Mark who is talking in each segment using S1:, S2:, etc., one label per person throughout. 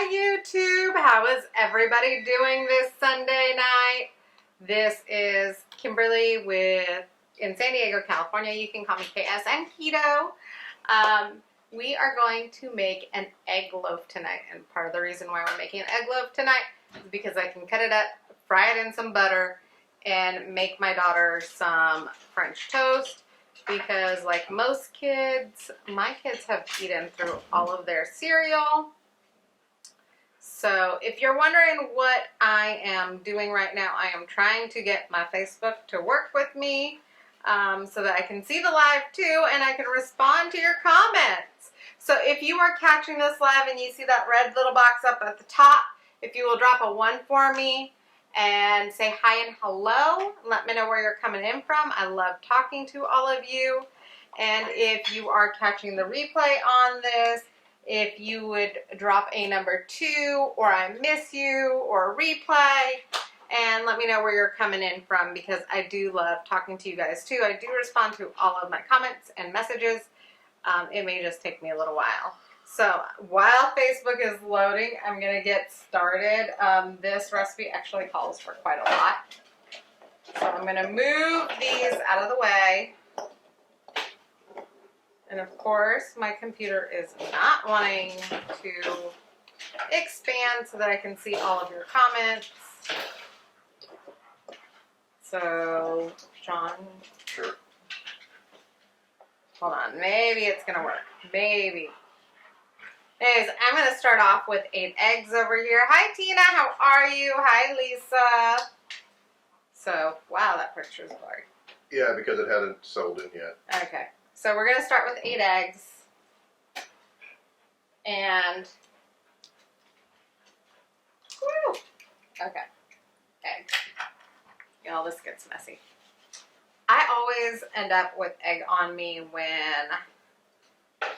S1: Hi YouTube, how is everybody doing this Sunday night? This is Kimberly in San Diego, California. You can call me KS and Keto. We are going to make an egg loaf tonight, and part of the reason why we're making an egg loaf tonight is because I can cut it up, fry it in some butter, and make my daughter some French toast. Because like most kids, my kids have eaten through all of their cereal. So if you're wondering what I am doing right now, I am trying to get my Facebook to work with me so that I can see the live too and I can respond to your comments. So if you are catching this live and you see that red little box up at the top, if you will drop a 1 for me and say hi and hello, let me know where you're coming in from. I love talking to all of you. And if you are catching the replay on this, if you would drop a number 2 or I miss you or a replay and let me know where you're coming in from, because I do love talking to you guys too. I do respond to all of my comments and messages. It may just take me a little while. So while Facebook is loading, I'm going to get started. This recipe actually calls for quite a lot. So I'm going to move these out of the way. And of course, my computer is not wanting to expand so that I can see all of your comments. So, Sean.
S2: Sure.
S1: Hold on, maybe it's going to work. Maybe. Anyways, I'm going to start off with 8 eggs over here. Hi, Tina. How are you? Hi, Lisa. So, wow, that picture is blurry.
S2: Yeah, because it hadn't sold in yet.
S1: Okay. So we're going to start with 8 eggs. And, woo! Okay. Eggs. Y'all, this gets messy. I always end up with egg on me when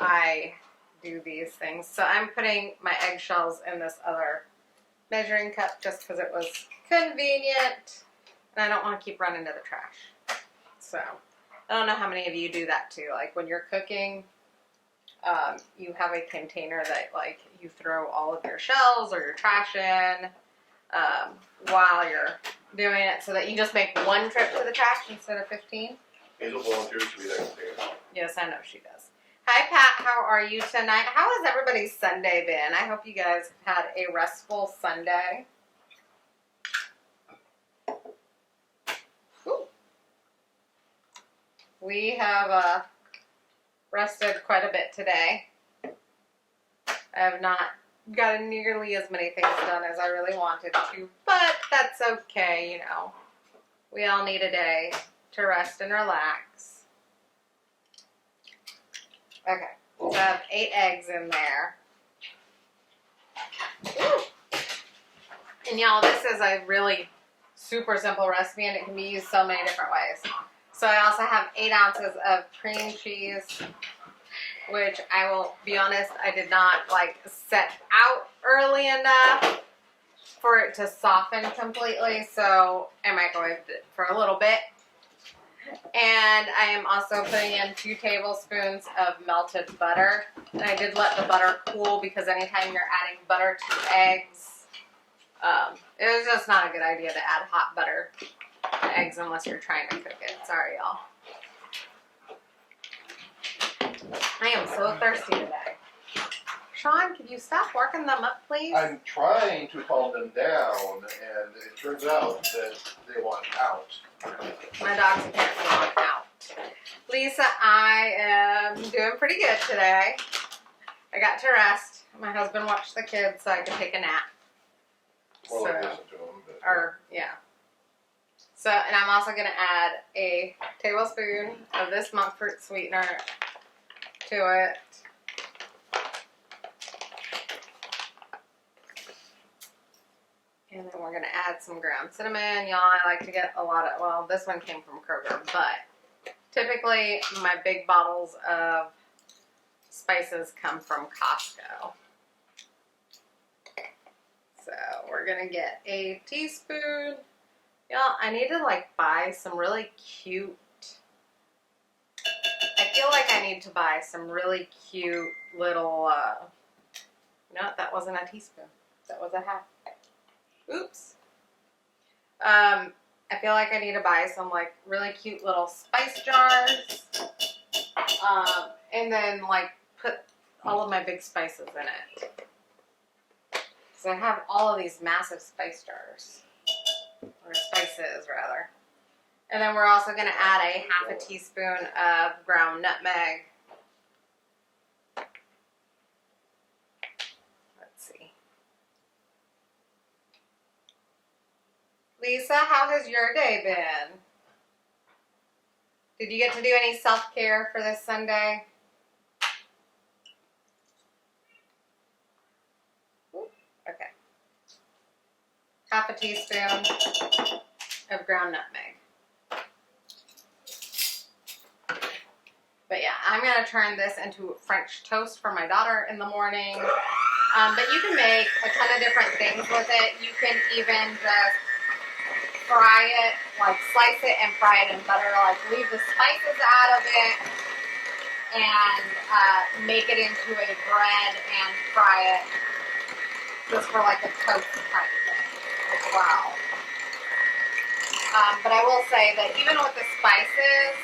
S1: I do these things. So I'm putting my eggshells in this other measuring cup just because it was convenient and I don't want to keep running to the trash. So I don't know how many of you do that too. Like when you're cooking, you have a container that like you throw all of your shells or your trash in while you're doing it, so that you just make one trip to the trash instead of 15.
S2: Hazel volunteers to be that container.
S1: Yes, I know she does. Hi, Pat. How are you tonight? How has everybody's Sunday been? I hope you guys have had a restful Sunday. Ooh. We have rested quite a bit today. I have not gotten nearly as many things done as I really wanted to, but that's okay, you know. We all need a day to rest and relax. Okay, so I have 8 eggs in there. Ooh. And y'all, this is a really super simple recipe and it can be used so many different ways. So I also have 8 ounces of cream cheese, which I will be honest, I did not like set out early enough for it to soften completely, so I microwaved it for a little bit. And I am also putting in 2 tablespoons of melted butter. And I did let the butter cool because anytime you're adding butter to eggs, it was just not a good idea to add hot butter to eggs unless you're trying to cook it. Sorry, y'all. I am so thirsty today. Sean, could you stop working them up, please?
S2: I'm trying to calm them down, and it turns out that they want out.
S1: My dogs apparently want out. Lisa, I am doing pretty good today. I got to rest. My husband watched the kids so I could take a nap.
S2: Well, I listen to them. But...
S1: Or, yeah. So, and I'm also going to add a tablespoon of this monk fruit sweetener to it. And then we're going to add some ground cinnamon. Y'all, I like to get a lot of, well, this one came from Kroger, but typically my big bottles of spices come from Costco. So we're going to get a teaspoon. Y'all, I need to like buy some really cute, I feel like I need to buy some really cute little No, that wasn't a teaspoon. That was a half. Oops. I feel like I need to buy some like really cute little spice jars. And then like put all of my big spices in it. So I have all of these massive spice jars. Or spices rather. And then we're also going to add a half a teaspoon of ground nutmeg. Let's see. Lisa, how has your day been? Did you get to do any self-care for this Sunday? Okay. Half a teaspoon of ground nutmeg. But yeah, I'm going to turn this into French toast for my daughter in the morning. But you can make a ton of different things with it. You can even just fry it, like slice it and fry it in butter, like leave the spices out of it and make it into a bread and fry it just for like a toast type thing as well. But I will say that even with the spices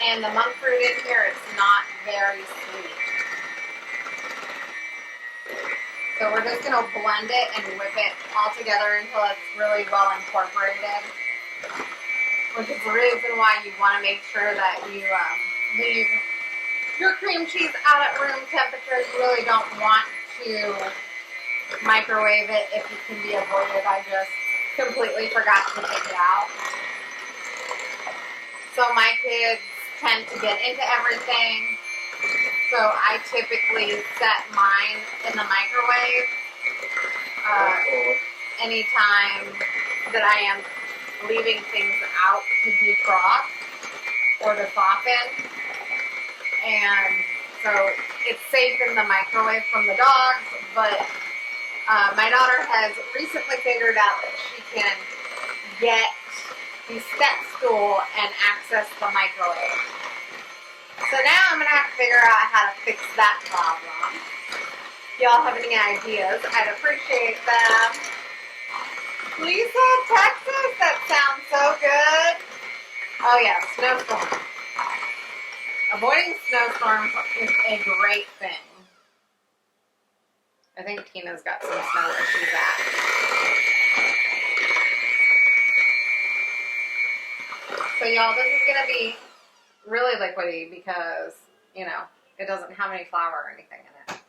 S1: and the monk fruit in here, it's not very sweet. So we're just going to blend it and whip it all together until it's really well incorporated. Which is the reason why you want to make sure that you leave your cream cheese out at room temperature. You really don't want to microwave it if it can be avoided. I just completely forgot to take it out. So my kids tend to get into everything. So I typically set mine in the microwave anytime that I am leaving things out to defrost or to soften. And so it's safe in the microwave from the dogs, but my daughter has recently figured out that she can get the step stool and access the microwave. So now I'm going to have to figure out how to fix that problem. If y'all have any ideas, I'd appreciate them. Lisa, Texas, that sounds so good. Oh yeah, snowstorm. Avoiding snowstorms is a great thing. I think Tina's got some snow where she's at. So y'all, this is going to be really liquidy because, you know, it doesn't have any flour or anything in it.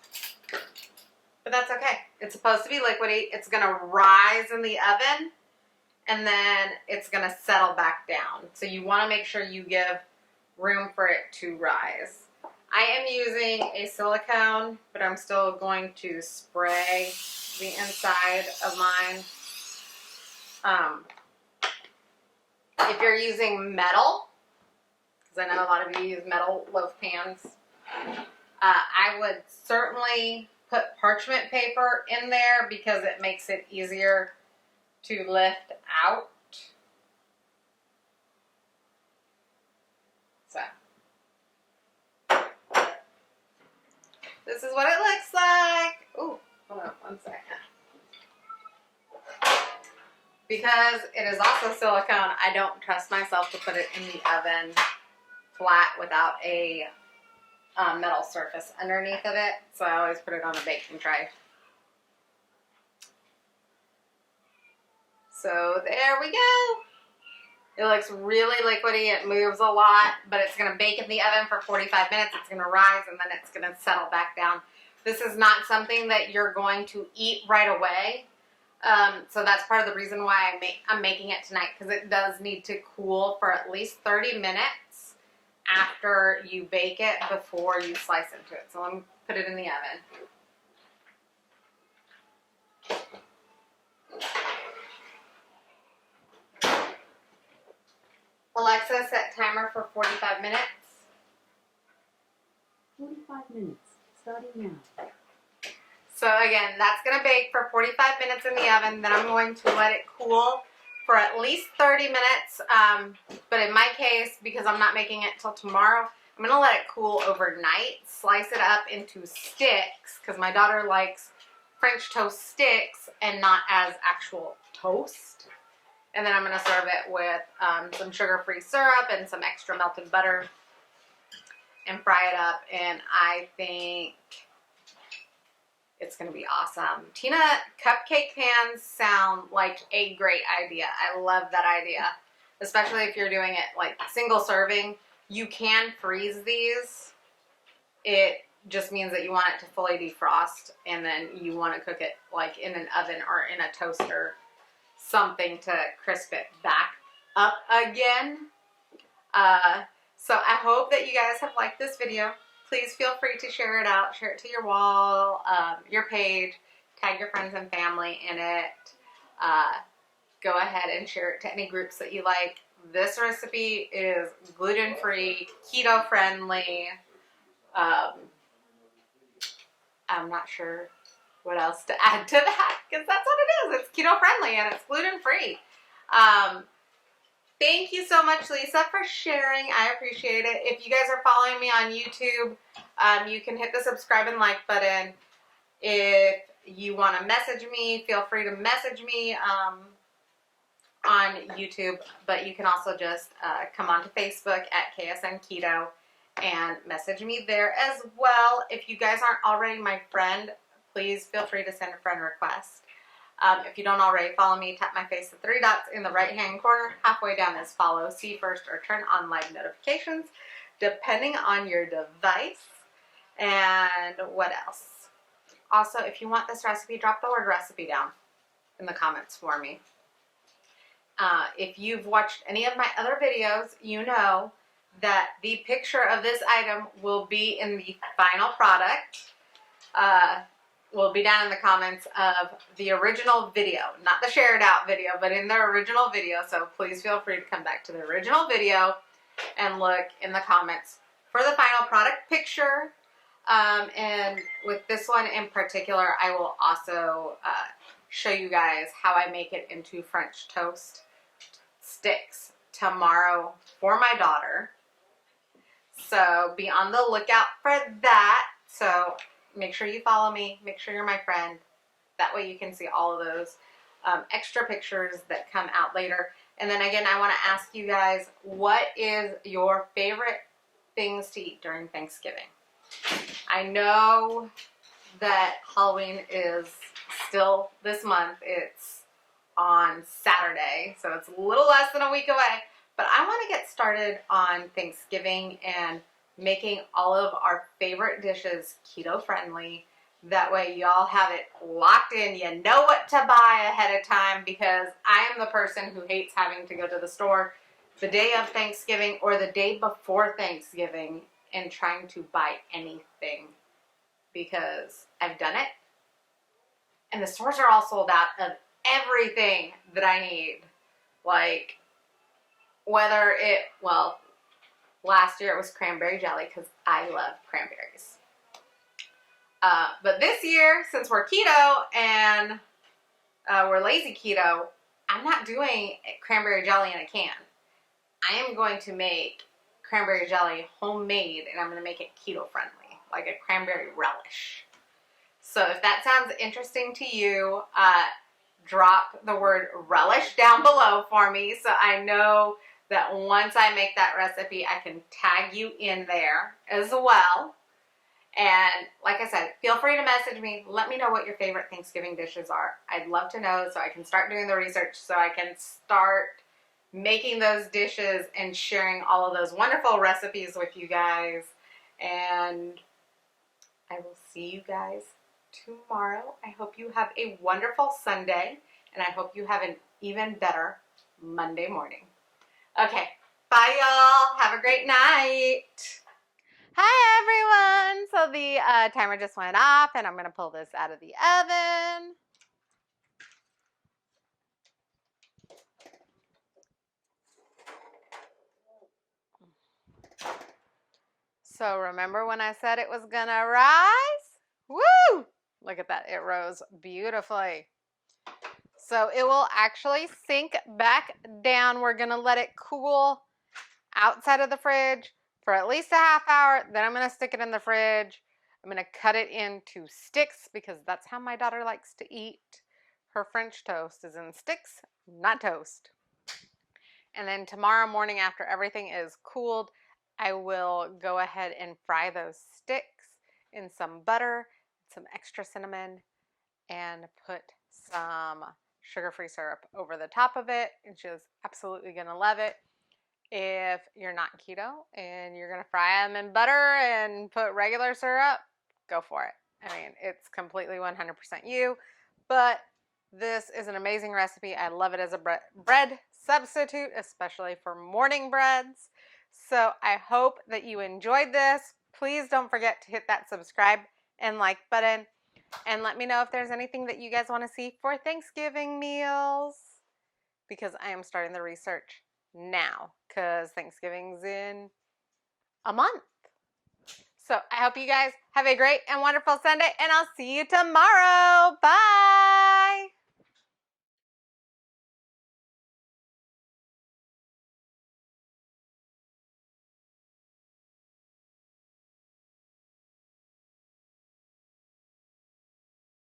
S1: But that's okay. It's supposed to be liquidy. It's going to rise in the oven and then it's going to settle back down. So you want to make sure you give room for it to rise. I am using a silicone, but I'm still going to spray the inside of mine. If you're using metal, because I know a lot of you use metal loaf pans, I would certainly put parchment paper in there because it makes it easier to lift out. So, this is what it looks like. Ooh, hold on one second. Because it is also silicone, I don't trust myself to put it in the oven flat without a metal surface underneath of it. So I always put it on a baking tray. So there we go. It looks really liquidy. It moves a lot, but it's going to bake in the oven for 45 minutes. It's going to rise and then it's going to settle back down. This is not something that you're going to eat right away. So that's part of the reason why I'm making it tonight, because it does need to cool for at least 30 minutes after you bake it before you slice into it. So let me put it in the oven. Alexa, set timer for 45 minutes.
S3: 45 minutes, starting now.
S1: So again, that's going to bake for 45 minutes in the oven. Then I'm going to let it cool for at least 30 minutes. But in my case, because I'm not making it till tomorrow, I'm going to let it cool overnight. Slice it up into sticks because my daughter likes French toast sticks and not as actual toast. And then I'm going to serve it with some sugar-free syrup and some extra melted butter and fry it up. And I think it's going to be awesome. Tina, cupcake pans sound like a great idea. I love that idea, especially if you're doing it like single serving. You can freeze these. It just means that you want it to fully defrost, and then you want to cook it like in an oven or in a toaster, something to crisp it back up again. So I hope that you guys have liked this video. Please feel free to share it out, share it to your wall, your page, tag your friends and family in it. Go ahead and share it to any groups that you like. This recipe is gluten-free, keto-friendly. I'm not sure what else to add to that, because that's what it is. It's keto-friendly and it's gluten-free. Thank you so much, Lisa, for sharing. I appreciate it. If you guys are following me on YouTube, you can hit the subscribe and like button. If you want to message me, feel free to message me on YouTube, but you can also just come onto Facebook at KSN Keto and message me there as well. If you guys aren't already my friend, please feel free to send a friend request. If you don't already follow me, tap my face, the 3 dots in the right-hand corner. Halfway down is follow, see first, or turn on live notifications, depending on your device. And what else? Also, if you want this recipe, drop the word recipe down in the comments for me. If you've watched any of my other videos, you know that the picture of this item will be in the final product. Will be down in the comments of the original video, not the shared out video, but in the original video. So please feel free to come back to the original video and look in the comments for the final product picture. And with this one in particular, I will also show you guys how I make it into French toast sticks tomorrow for my daughter. So be on the lookout for that. So make sure you follow me. Make sure you're my friend. That way you can see all of those extra pictures that come out later. And then again, I want to ask you guys, what is your favorite things to eat during Thanksgiving? I know that Halloween is still this month. It's on Saturday, so it's a little less than a week away. But I want to get started on Thanksgiving and making all of our favorite dishes keto friendly. That way y'all have it locked in. You know what to buy ahead of time, because I am the person who hates having to go to the store the day of Thanksgiving or the day before Thanksgiving and trying to buy anything, because I've done it and the stores are all sold out of everything that I need. Like, whether it, well, last year it was cranberry jelly because I love cranberries. But this year, since we're keto and we're lazy keto, I'm not doing cranberry jelly in a can. I am going to make cranberry jelly homemade, and I'm going to make it keto friendly, like a cranberry relish. So if that sounds interesting to you, drop the word relish down below for me, so I know that once I make that recipe, I can tag you in there as well. And like I said, feel free to message me. Let me know what your favorite Thanksgiving dishes are. I'd love to know, so I can start doing the research, so I can start making those dishes and sharing all of those wonderful recipes with you guys. And I will see you guys tomorrow. I hope you have a wonderful Sunday, and I hope you have an even better Monday morning. Okay, bye y'all. Have a great night. Hi everyone. So the timer just went off, and I'm going to pull this out of the oven. So remember when I said it was going to rise? Woo! Look at that. It rose beautifully. So it will actually sink back down. We're going to let it cool outside of the fridge for at least a half hour. Then I'm going to stick it in the fridge I'm going to cut it into sticks because that's how my daughter likes to eat. Her French toast is in sticks, not toast. And then tomorrow morning after everything is cooled, I will go ahead and fry those sticks in some butter, some extra cinnamon, and put some sugar-free syrup over the top of it. And she's absolutely going to love it. If you're not keto and you're going to fry them in butter and put regular syrup, go for it. I mean, it's completely 100% you, but this is an amazing recipe. I love it as a bread substitute, especially for morning breads. So I hope that you enjoyed this. Please don't forget to hit that subscribe and like button, and let me know if there's anything that you guys want to see for Thanksgiving meals, because I am starting the research now because Thanksgiving's in a month. So I hope you guys have a great and wonderful Sunday, and I'll see you tomorrow. Bye.